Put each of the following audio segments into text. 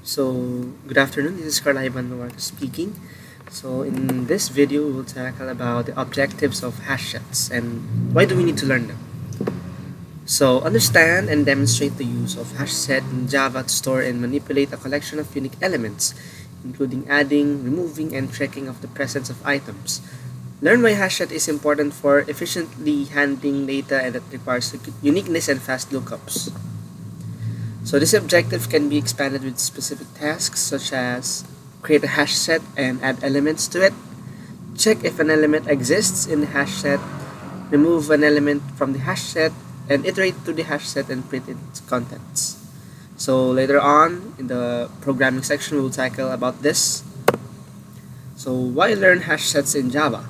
Good afternoon. This is Carl Ivan speaking. In this video, we will tackle about the objectives of hash sets and why do we need to learn them. Understand and demonstrate the use of hash set in Java to store and manipulate a collection of unique elements, including adding, removing, and checking of the presence of items. Learn why hash set is important for efficiently handling data and that requires uniqueness and fast lookups. This objective can be expanded with specific tasks such as create a hash set and add elements to it, check if an element exists in the hash set, remove an element from the hash set, and iterate through the hash set and print its contents. Later on in the programming section, we will tackle about this. Why learn hash sets in Java?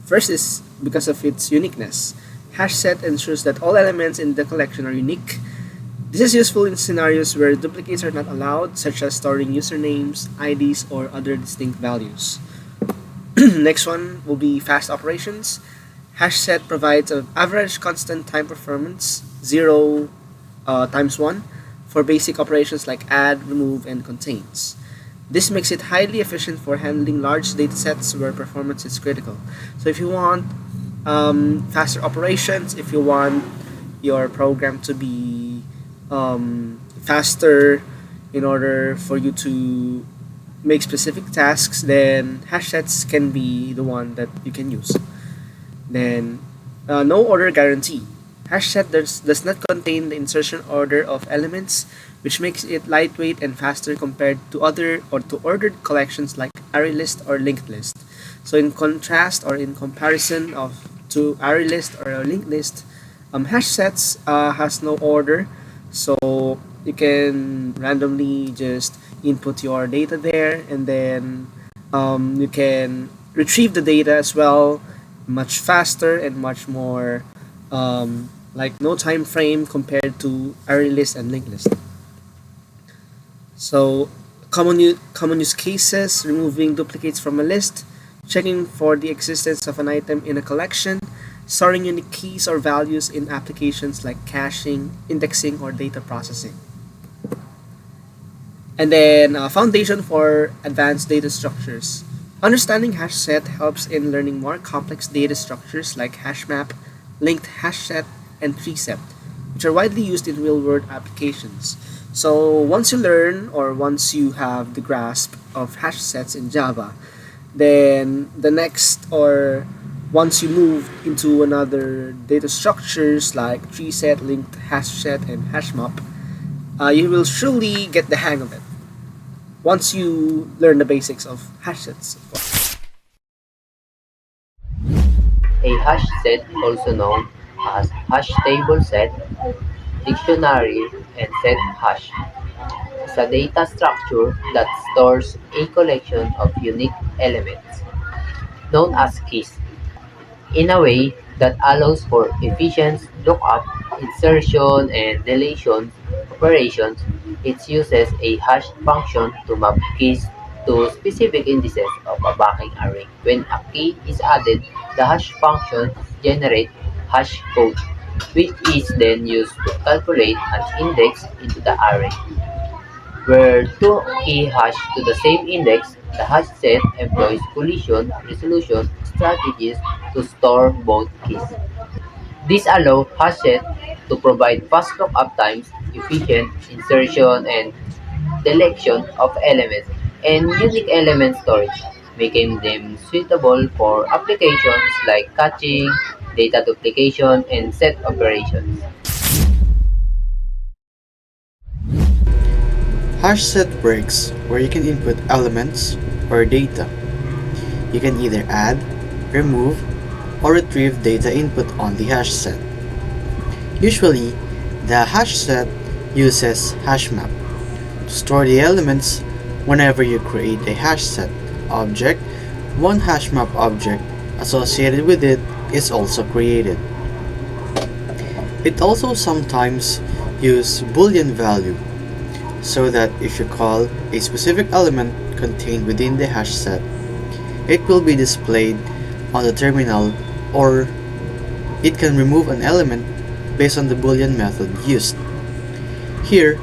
First is because of its uniqueness. Hash set ensures that all elements in the collection are unique. This is useful in scenarios where duplicates are not allowed, such as storing usernames, IDs, or other distinct values. Next one will be fast operations. HashSet provides an average constant time performance, 0 times 1, for basic operations like add, remove, and contains. This makes it highly efficient for handling large datasets where performance is critical. So if you want faster operations, if you want your program to be faster in order for you to make specific tasks, then hash sets can be the one that you can use. Then no order guarantee. Hash set does not contain the insertion order of elements, which makes it lightweight and faster compared to other or to ordered collections like array list or linked list. So in contrast or in comparison to array list or a linked list, hash sets has no order. So you can randomly just input your data there, and then you can retrieve the data as well much faster and much more like no time frame compared to array list and linked list. So common use cases: removing duplicates from a list, checking for the existence of an item in a collection, storing unique keys or values in applications like caching, indexing, or data processing. And then foundation for advanced data structures. Understanding hash set helps in learning more complex data structures like hash map, linked hash set, and tree set, which are widely used in real-world applications. So once you learn or once you have the grasp of hash sets in Java, then the next or once you move into another data structures like tree set, linked hash set, and hash map, you will surely get the hang of it once you learn the basics of hash sets. A hash set, also known as hash table set, dictionary, and set hash, is a data structure that stores a collection of unique elements, known as keys, in a way that allows for efficient lookup, insertion, and deletion operations. It uses a hash function to map keys to specific indices of a backing array. When a key is added, the hash function generates hash code, which is then used to calculate an index into the array. Where two keys hash to the same index, the hash set employs collision resolution strategies to store both keys. This allows HashSet to provide fast lookup times, efficient insertion and deletion of elements, and unique element storage, making them suitable for applications like caching, data duplication, and set operations. HashSet works where you can input elements or data. You can either add, remove, or retrieve data input on the hash set. Usually, the hash set uses hashmap to store the elements. Whenever you create a hash set object, one hashmap object associated with it is also created. It also sometimes uses boolean value, so that if you call a specific element contained within the hash set, it will be displayed on the terminal, or it can remove an element based on the boolean method used. Here,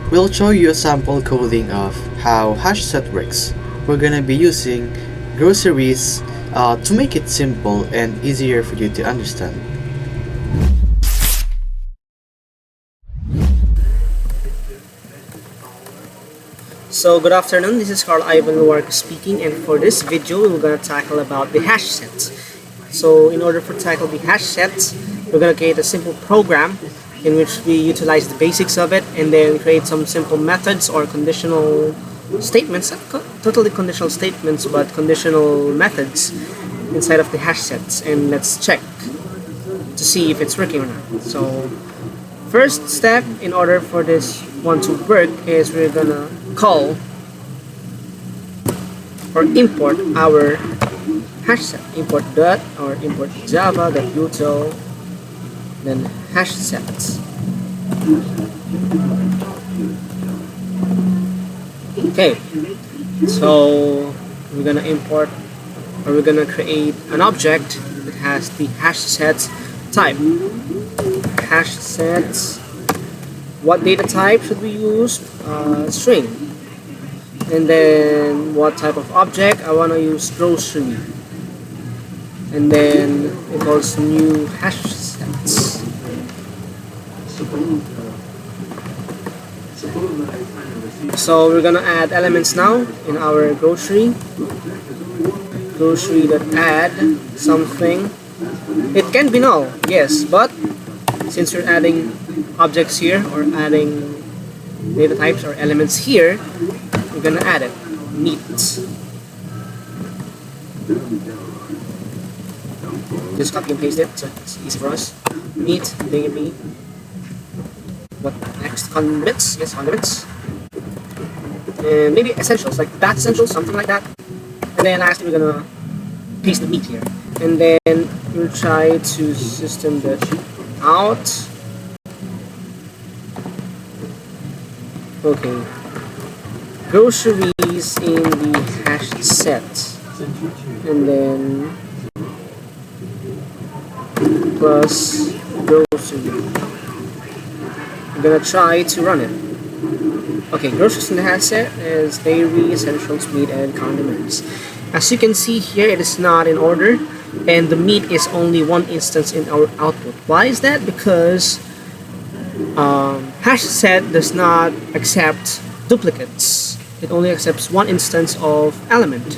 We'll show you a sample coding of how HashSet works. We're gonna be using groceries to make it simple and easier for you to understand. So good afternoon, this is Carl Ivan Luark speaking, and for this video we're gonna tackle about the hash set. So in order for tackle the hash set, we're gonna create a simple program in which we utilize the basics of it and then create some simple methods or conditional statements, not totally conditional statements, but conditional methods inside of the hash sets, and let's check to see if it's working or not. So first step in order for this one to work is we're gonna call or import our hash set. Import dot or import java.util, then hash set. Okay, so we're gonna import or we're gonna create an object that has the hash set type. Hash sets. What data type should we use? String. And then what type of object? I want to use grocery. And then equals new hash sets. So we're gonna add elements now in our grocery. Grocery that add something. It can be null, yes, but since we're adding objects here or adding data types or elements here, we're gonna add it. Meat. Just copy and paste it so it's easy for us. Meat, dairy. What next? Condiments. Yes, condiments. And maybe essentials, like that essentials, something like that. And then lastly, we're gonna paste the meat here. And then we'll try to system that out. Okay. Groceries in the hash set. And then plus grocery. I'm gonna try to run it. Okay, groceries in the hash set is dairy, essentials, meat, and condiments. As you can see here, it is not in order, and the meat is only one instance in our output. Why is that? Because hash set does not accept duplicates. It only accepts one instance of element,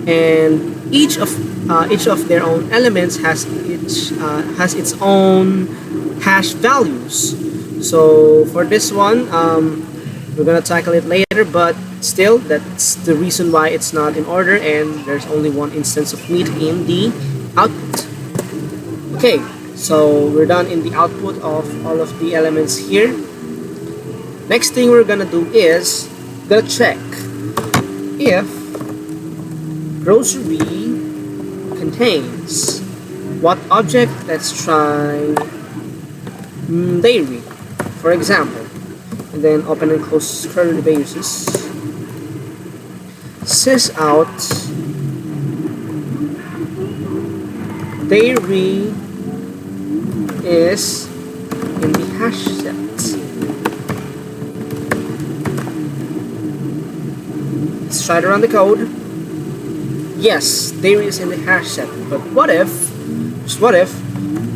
and each of their own elements has its own hash values. So for this one, we're gonna tackle it later, but still, that's the reason why it's not in order, and there's only one instance of meat in the output. Okay, so we're done in the output of all of the elements here. Next thing we're gonna do is gonna check if grocery contains what object. Let's try dairy, for example, and then open and close curly braces. Sys out dairy is in the hash set. Let's try to run the code. Yes, dairy is in the hash set, but what if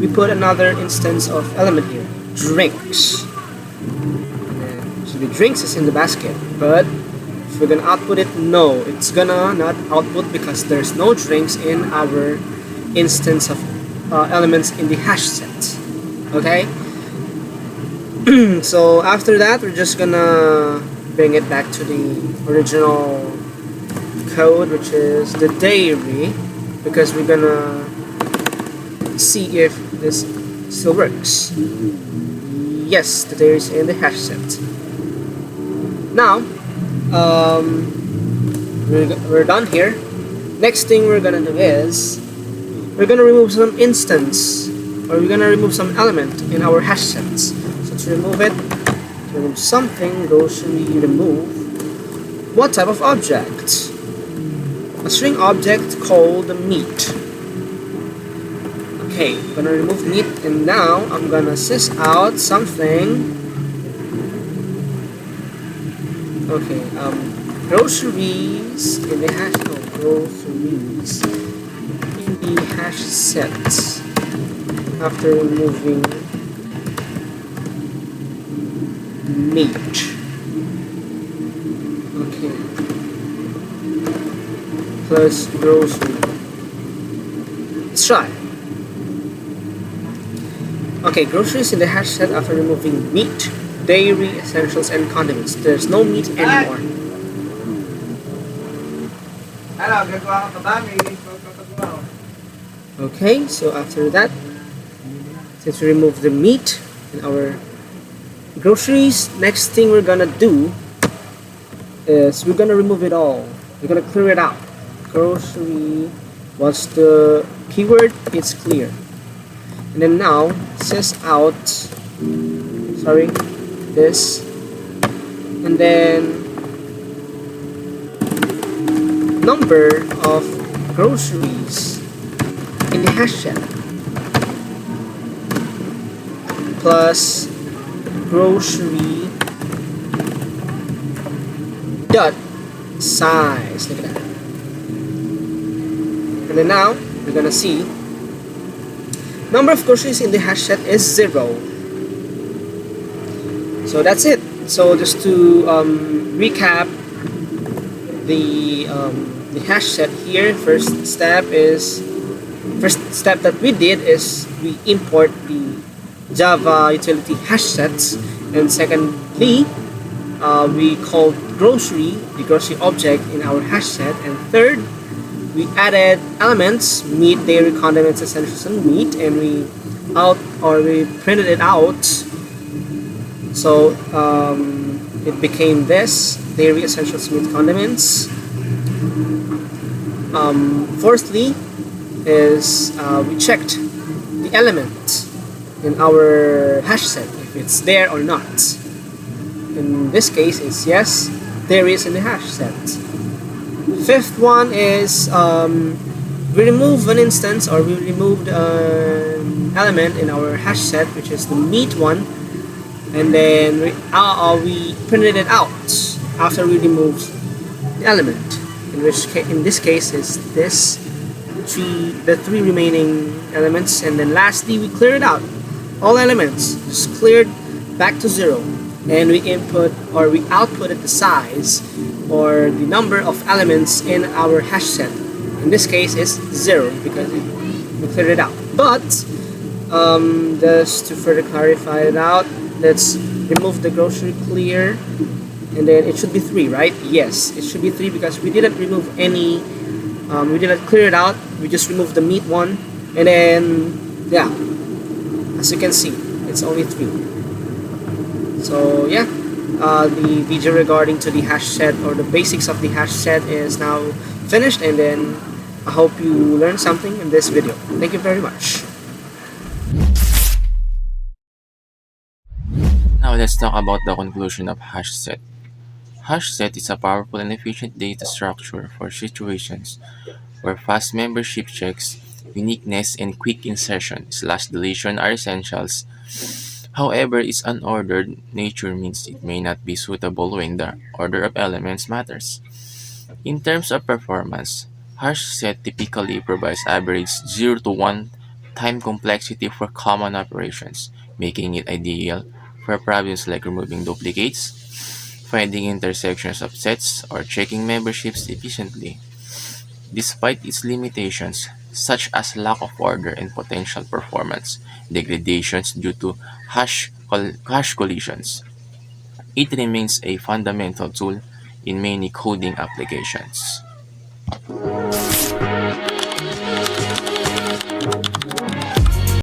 we put another instance of element here, drinks. And should be drinks is in the basket, but if we're gonna output it, no, it's gonna not output because there's no drinks in our instance of elements in the hash set. Okay? So after that, we're just gonna bring it back to the original code, which is the dairy, because we're gonna see if this still works. Yes, the dairy is in the hash set. Now, we're done here. Next thing we're gonna do is we're gonna remove some instance, or we're gonna remove some element in our hash sets. So to remove it, to remove something, grocery remove. What type of object? A string object called meat. Okay, I'm gonna remove meat, and now I'm gonna sys out something Okay, groceries in the hash. Oh, groceries in the hash set after removing meat. Okay, plus grocery. Let's try. Okay, groceries in the hash set after removing meat, dairy, essentials, and condiments. There's no meat anymore. Okay, so after that, since we remove the meat in our groceries, next thing we're gonna do is we're gonna remove it all. We're gonna clear it out. Grocery, what's the keyword? It's clear. And then now, sys out, sorry, this, and then number of groceries in the hash set plus grocery dot size. Look at that. And then now we're gonna see number of groceries in the hash set is 0. So that's it. So just to recap the hash set here, first step that we did is we import the Java utility hash sets, and secondly we called grocery, the grocery object in our hash set, and third we added elements, meat, dairy, condiments, essentials, and meat, and we printed it out. So it became this: dairy, essentials, meat, condiments. Fourthly is we checked the element in our hash set if it's there or not. In this case, it's yes, there is in the hash set. Fifth one is we remove an instance, or we removed an element in our hash set, which is the meat one, and then we printed it out after we removed the element. In this case is the three remaining elements, and then lastly we clear it out. All elements just cleared back to 0, and we outputted the size or the number of elements in our hash set. In this case is 0 because we cleared it out. But just to further clarify it out, let's remove the grocery clear, and then it should be 3, right? Yes, it should be 3 because we didn't remove any, we didn't clear it out, we just removed the meat one, and then yeah, as you can see, it's only 3. So yeah, the video regarding to the hash set or the basics of the hash set is now finished, and then I hope you learned something in this video. Thank you very much. Now let's talk about the conclusion of HashSet. HashSet is a powerful and efficient data structure for situations where fast membership checks, uniqueness, and quick insertion/deletion are essentials. However, its unordered nature means it may not be suitable when the order of elements matters. In terms of performance, HashSet typically provides average 0 to 1 time complexity for common operations, making it ideal for problems like removing duplicates, finding intersections of sets, or checking memberships efficiently. Despite its limitations, such as lack of order and potential performance degradations due to hash collisions, it remains a fundamental tool in many coding applications.